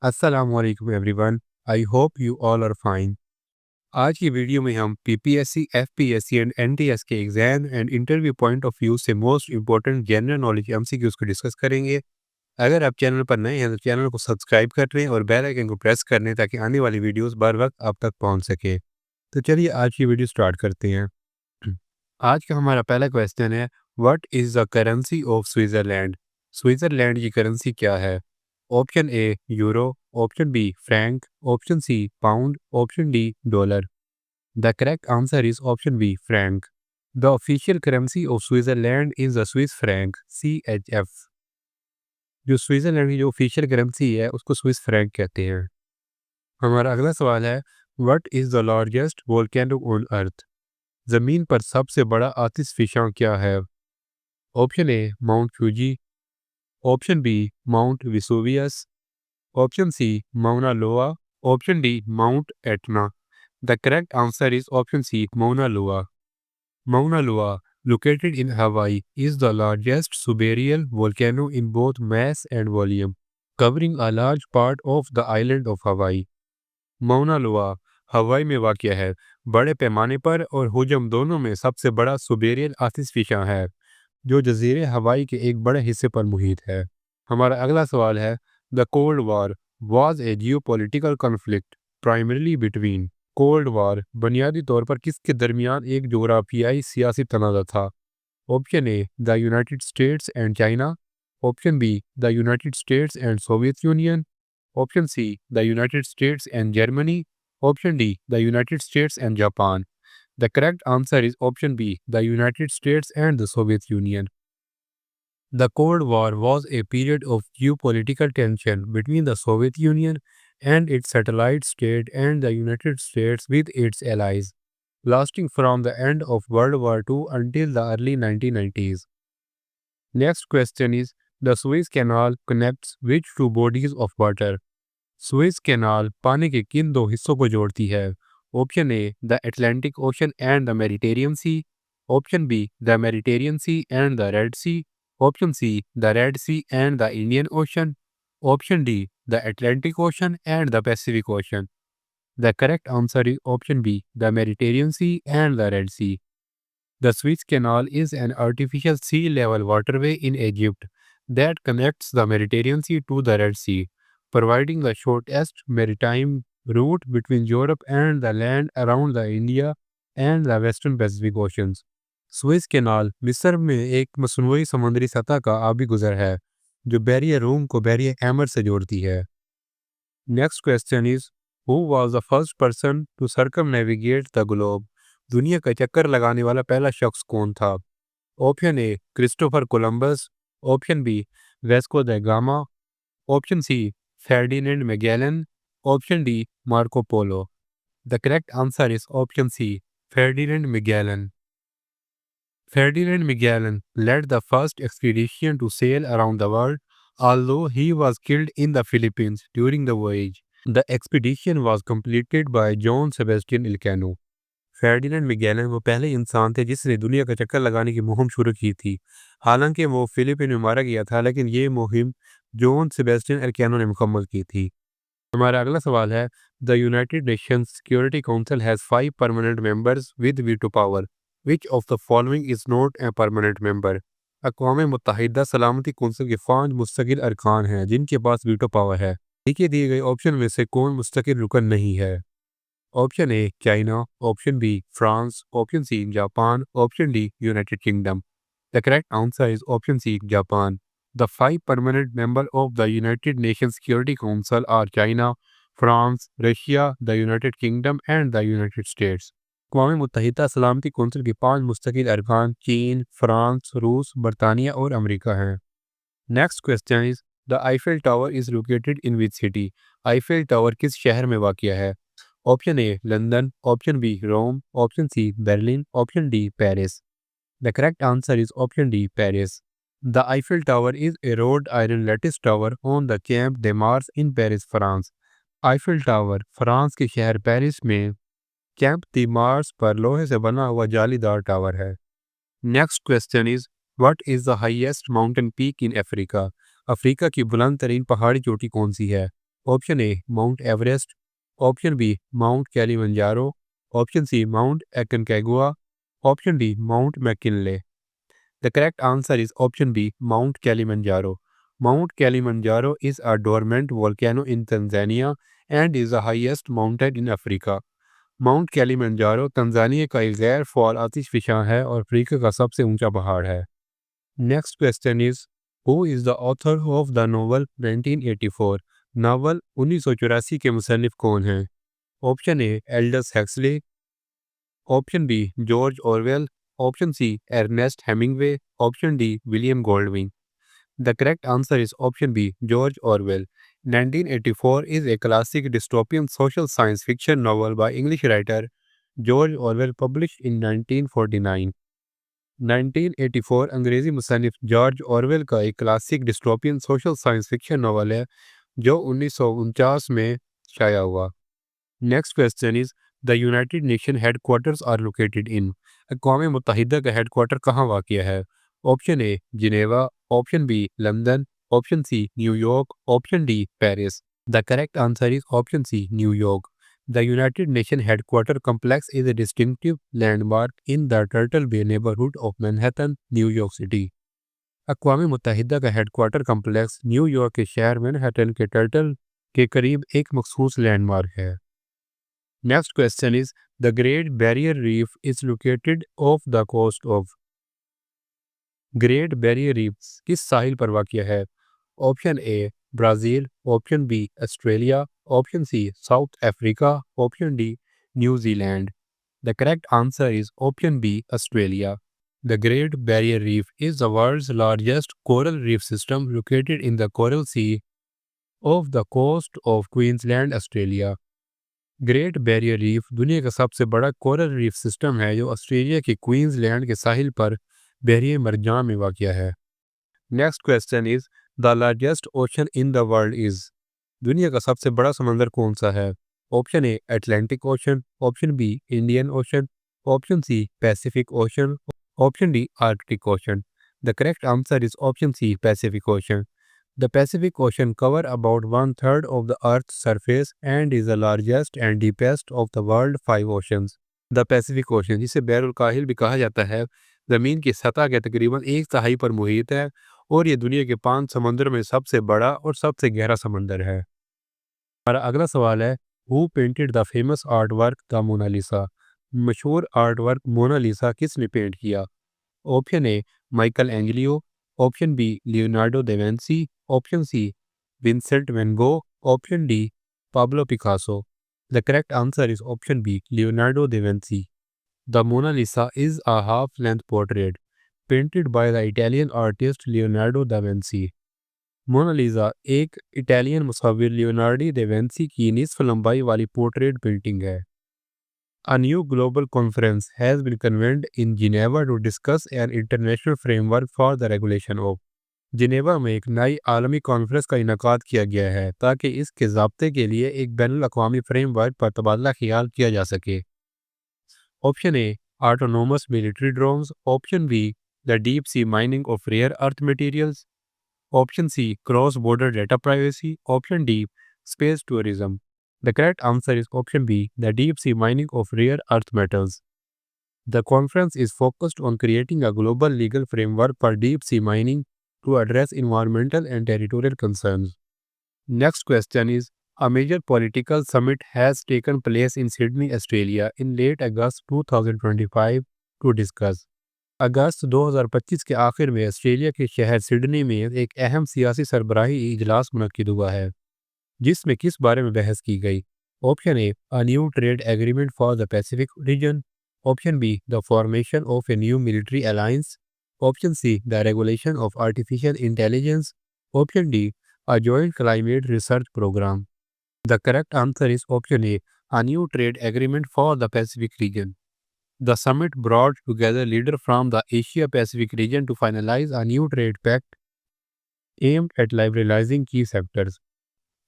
अस्सलामुअलैकुम everyone. I hope you all are fine. आज की वीडियो में हम पीपीएससी, एफपीएससी एंड एनटीएस के exam and interview point of view से most important general knowledge MCQs को डिस्कस करेंगे। अगर आप चैनल पर नए हैं तो चैनल को सब्सक्राइब कर लें और बेल आइकन को प्रेस कर लें ताकि आने वाली वीडियोस बर वक्त आप तक पहुंच सके। तो चलिए आज की वीडियो स्टार्ट करते हैं। आज का हमारा पहला क्वेश्चन है, what is the currency of Switzerland? Switzerland की करेंसी क्या है? Option A euro, option B franc, option C pound, option D dollar. The correct answer is option B franc. The official currency of Switzerland is the Swiss franc, CHF। जो Switzerland की जो official currency है उसको Swiss franc कहते हैं। हमारा अगला सवाल है, what is the largest volcano on earth? ज़मीन पर सबसे बड़ा आतिशफिशां क्या है? Option A Mount Fuji, option B Mount Vesuvius, option C Mauna Loa, option D Mount Etna. The correct answer is option C Mauna Loa. Mauna Loa, located in Hawaii, is the largest subaerial volcano in both mass and volume, covering a large part of the island of Hawaii. Mauna Loa हवाई में वाक़या है। बड़े पैमाने पर और हुजम दोनों में सबसे बड़ा सुबेरियल आतिशफिशां है जो जजीरे हवाई के एक बड़े हिस्से पर मुहित है। हमारा अगला सवाल है, the cold war was a geopolitical conflict primarily between. Cold war बुनियादी तौर पर किसके दरमियान एक जोग्राफियाई सियासी तनाज़ा था? Option A the United states and China, option B the United states and Soviet union, option C the United states and Germany, option D the United states and Japan. The correct answer is option B the United states and the Soviet union. The Cold War was a period of geopolitical tension between the Soviet Union and its satellite state and the United States with its allies, lasting from the end of World War II until the early 1990s. Next question is, the Suez Canal connects which two bodies of water? Suez Canal पानी के किन दो हिस्सों को जोड़ती है? Option A the Atlantic Ocean and the Mediterranean Sea, option B the Mediterranean Sea and the Red Sea, option C the Red Sea and the Indian Ocean, option D the Atlantic Ocean and the Pacific Ocean. The correct answer is option B the Mediterranean Sea and the Red Sea. The Suez Canal is an artificial sea level waterway in Egypt that connects the Mediterranean Sea to the Red Sea, providing the shortest maritime route between Europe and the land around the India and the Western Pacific Oceans. Suez canal मिस्र में एक मसनूई समुद्री सतह का आबी गुजर है जो बैरियर रूम को बैरियर हैमर से जोड़ती है। Next question is, who was the first person to circumnavigate the globe? दुनिया का चक्कर लगाने वाला पहला शख्स कौन था? Option A Christopher Columbus, option B Vasco da Gama, option C Ferdinand Magellan, option D Marco Polo. The correct answer is option C Ferdinand Magellan. Ferdinand Magellan led the first expedition to sail around the world, although he was killed in the Philippines during the voyage. The expedition was completed by John Sebastian Elcano. Ferdinand Magellan वो पहले इंसान थे जिसने दुनिया का चक्कर लगाने की मुहिम शुरू की थी। हालांकि वो फिलीपीन में मारा गया था, लेकिन ये मुहिम जॉन सेबेस्टियन एल्कानो ने मुकम्मल की थी। हमारा अगला सवाल है, the United Nations Security Council has 5 permanent members with veto power, which of the following is not a permanent member? अक़वाम मुत्तहिदा सलामती कौंसिल के 5 मुस्तकिल अरकान हैं जिनके पास वीटो पावर है। नीचे दिए गए ऑप्शन में से कौन मुस्तकिल रुकन नहीं है? Option A China, option B France, option C Japan, option D United Kingdom. The correct answer is option C Japan. The 5 permanent members of the United Nations Security Council are China, France, Russia, the United Kingdom and the United States. अक़वाम मुत्तहिदा सलामती council के 5 मुस्तकिल अरकान चीन, France, रूस, बरतानिया और America हैं। Next question is, the Eiffel Tower is located in which city? Eiffel Tower किस शहर में वाक़या है? Option A London, option B Rome, option C Berlin, option D Paris. The correct answer is option D Paris. The Eiffel Tower is a wrought iron lattice tower on the Champ de Mars in Paris, France. Eiffel tower France के शहर Paris में camp दी Mars पर लोहे से बना हुआ जालीदार tower है। Next question is, what is the highest mountain peak in Africa? Africa की बुलंद तरीन पहाड़ी चोटी कौन सी है? Option A Mount Everest, option B Mount Kilimanjaro, option C Mount Aconcagua, option D Mount McKinley. The correct answer is option B, Mount Kilimanjaro. Mount Kilimanjaro is a dormant volcano in Tanzania and is the highest mountain in Africa. Mount Kilimanjaro Tanzania का एक गैर fall आतिशफ़िशां है और Africa का सबसे ऊंचा पहाड़ है। Next question is who is the author of the novel 1984? Novel 1984 के मुसन्निफ कौन हैं? Option A Aldous Huxley, option B George Orwell, option C Ernest Hemingway, option D William Goldwin. The correct answer is option B, George Orwell. 1984 is a classic dystopian social science fiction novel by English writer George Orwell published in 1949. 1984 अंग्रेजी मुसन्निफ George Orwell का एक classic dystopian social science fiction novel है जो 1949 में शाया हुआ। Next question is the United Nation headquarters are located in? अक़वाम मुत्तहिदा का हेडक्वार्टर कहाँ वाक़या है? Option A Geneva, option B London, option C New York, option D Paris. The correct answer is option C New York. The United Nations headquarters complex is a distinctive landmark in the Turtle Bay neighborhood of Manhattan, New York City. अक़वाम मुत्तहिदा का headquarter complex New York के शहर Manhattan के turtle के करीब एक मखसूस landmark है। Next question is the great barrier reef is located off the coast of? Great barrier reef किस साहिल पर वाक़या है? Option A Brazil, option B Australia, option C South Africa, option D New Zealand. The correct answer is option B Australia. The Great Barrier Reef is the world's largest coral reef system located in the Coral Sea off the coast of Queensland, Australia. Great barrier reef दुनिया का सबसे बड़ा coral reef system है जो Australia के Queensland के साहिल पर बहरिए मरजान में वाक़या है। Next question is the largest ocean in the world is? दुनिया का सबसे बड़ा समंदर कौन सा है? Option A Atlantic Ocean, option B Indian Ocean, option C Pacific Ocean, option D Arctic Ocean. The correct answer is option C Pacific Ocean. The Pacific Ocean covers about one-third of the Earth's surface and is the largest and deepest of the world's 5 oceans. The Pacific Ocean, जिसे बैरुल काहिल भी कहा जाता है, ज़मीन की सतह के तकरीबन 1/3 पर मुहित है और ये दुनिया के 5 समंदर में सबसे बड़ा और सबसे गहरा समंदर है। हमारा अगला सवाल है who painted the famous art work the Mona Lisa? मशहूर आर्ट वर्क मोनालिसा किसने पेंट किया? Option A Michelangelo, option B Leonardo da Vinci, option C Vincent van Gogh, option D Pablo Picasso. The correct answer is option B Leonardo da Vinci. The Mona Lisa is a half length portrait painted by the Italian artist Leonardo da Vinci. Mona Lisa एक Italian मुसव्विर Leonardo da Vinci की निस्फ लंबाई वाली portrait painting है। A new global conference has been convened in Geneva to discuss an international framework for the regulation of। Geneva में एक नई आलमी कॉन्फ्रेंस का इनकाद किया गया है ताकि इसके ज़ाब्ते के लिए एक बैनुल अक़वामी फ्रेमवर्क पर तबादला ख्याल किया जा सके। Option A autonomous military drones, option B the deep sea mining of rare earth materials, option C cross border data privacy, option D space tourism. The correct answer is option B, the deep sea mining of rare earth metals. The conference is focused on creating a global legal framework for deep sea mining to address environmental and territorial concerns. Next question is a major political summit has taken place in Sydney, Australia in late August 2025 to discuss। अगस्त 2025 के आखिर में Australia के शहर Sydney में एक अहम सियासी सरबराही इजलास मुनक्किद हुआ है जिसमें किस बारे में बहस की गई? Option A a new trade agreement for the Pacific region, option B the formation of a new military alliance, option C the regulation of artificial intelligence, option D a joint climate research programme. The correct answer is option A a new trade agreement for the Pacific region. The summit brought together leaders from the Asia-Pacific region to finalize a new trade pact aimed at liberalizing key sectors।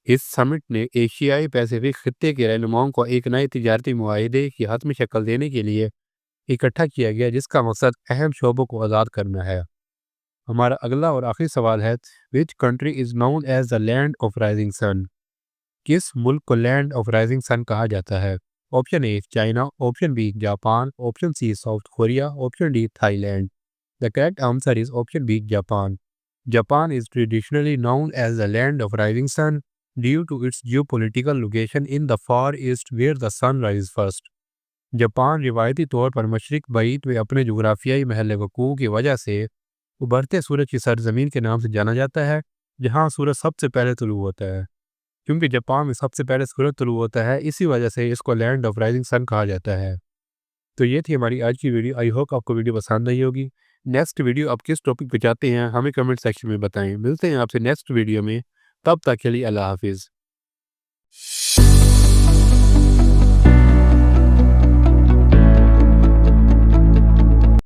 इस summit ने एशियाई Pacific खित्ते के रहनुमाओं को एक नए तिजारती मुआहदे की हतमी शक्ल देने के लिए इकट्ठा किया गया जिसका मकसद अहम शोबों को आज़ाद करना है। हमारा अगला और आखिरी सवाल है which country is known as the land of rising sun? किस मुल्क को लैंड ऑफ राइजिंग सन कहा जाता है? Option A China, option B Japan, option C South Korea, option D Thailand. The correct answer is option B Japan. Japan is traditionally known as the land of rising sun due to its geopolitical location in the far east where the sun rises first. Japan रिवायती तौर पर मशरिक बईत में अपने जुग्राफियाई महल वकूअ की वजह से उभरते सूरज की सरजमीन के नाम से जाना जाता है, जहां सूरज सबसे पहले तुलू होता है. क्योंकि जापान में सबसे पहले सूरज तुलू होता है, इसी वजह से इसको लैंड ऑफ राइजिंग सन कहा जाता है. तो ये थी हमारी आज की वीडियो. आई होप आपको वीडियो पसंद आई होगी. नेक्स्ट वीडियो आप किस टॉपिक पे चाहते हैं हमें कमेंट सेक्शन में बताएं. मिलते हैं आपसे नेक्स्ट वीडियो में. तब तक के लिए अल्लाह हाफिज़.